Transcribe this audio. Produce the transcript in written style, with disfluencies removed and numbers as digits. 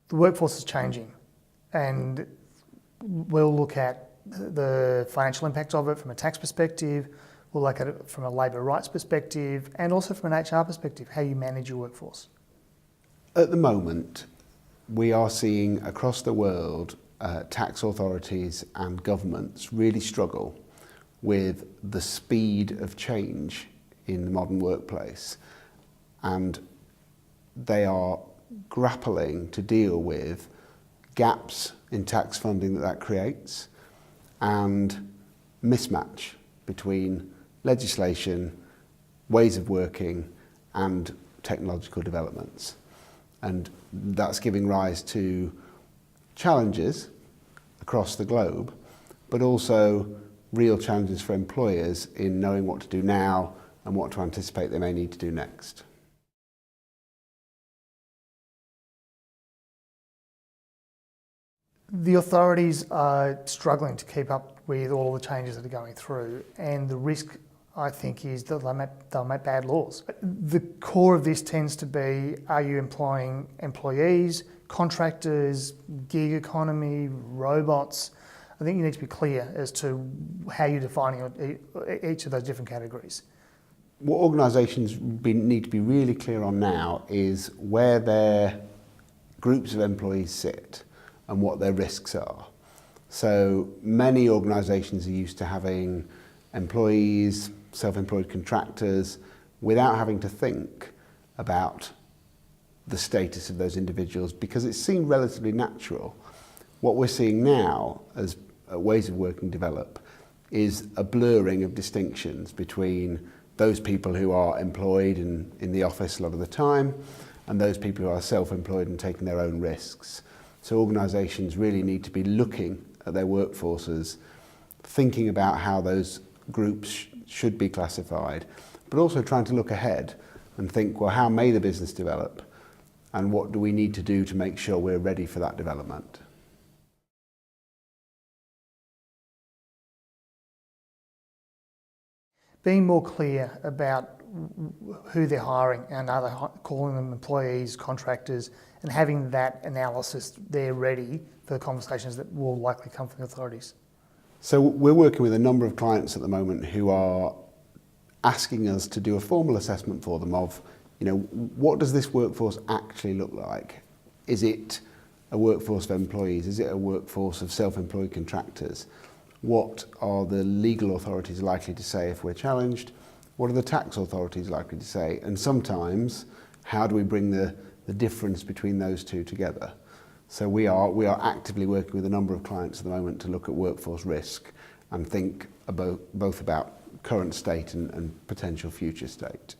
The workforce is changing, and we'll look at the financial impact of it from a tax perspective, we'll look at it from a labour rights perspective, and also from an HR perspective, how you manage your workforce. At the moment, we are seeing across the world tax authorities and governments really struggle with the speed of change in the modern workplace, and they are grappling to deal with gaps in tax funding that creates and mismatch between legislation, ways of working and technological developments. And that's giving rise to challenges across the globe, but also real challenges for employers in knowing what to do now and what to anticipate they may need to do next. The authorities are struggling to keep up with all the changes that are going through, and the risk, I think, is that they'll make bad laws. The core of this tends to be, are you employing employees, contractors, gig economy, robots? I think you need to be clear as to how you're defining each of those different categories. What organisations need to be really clear on now is where their groups of employees sit and what their risks are. So many organisations are used to having employees, self-employed contractors, without having to think about the status of those individuals because it seemed relatively natural. What we're seeing now as ways of working develop is a blurring of distinctions between those people who are employed in the office a lot of the time and those people who are self-employed and taking their own risks. So organisations really need to be looking at their workforces, thinking about how those groups should be classified, but also trying to look ahead and think, well, how may the business develop and what do we need to do to make sure we're ready for that development? Being more clear about who they're hiring and are they calling them employees, contractors, and having that analysis there ready for the conversations that will likely come from the authorities. So we're working with a number of clients at the moment who are asking us to do a formal assessment for them of, what does this workforce actually look like? Is it a workforce of employees? Is it a workforce of self-employed contractors? What are the legal authorities likely to say if we're challenged? What are the tax authorities likely to say? And sometimes, how do we bring the difference between those two together? So we are actively working with a number of clients at the moment to look at workforce risk and think both about current state and potential future state.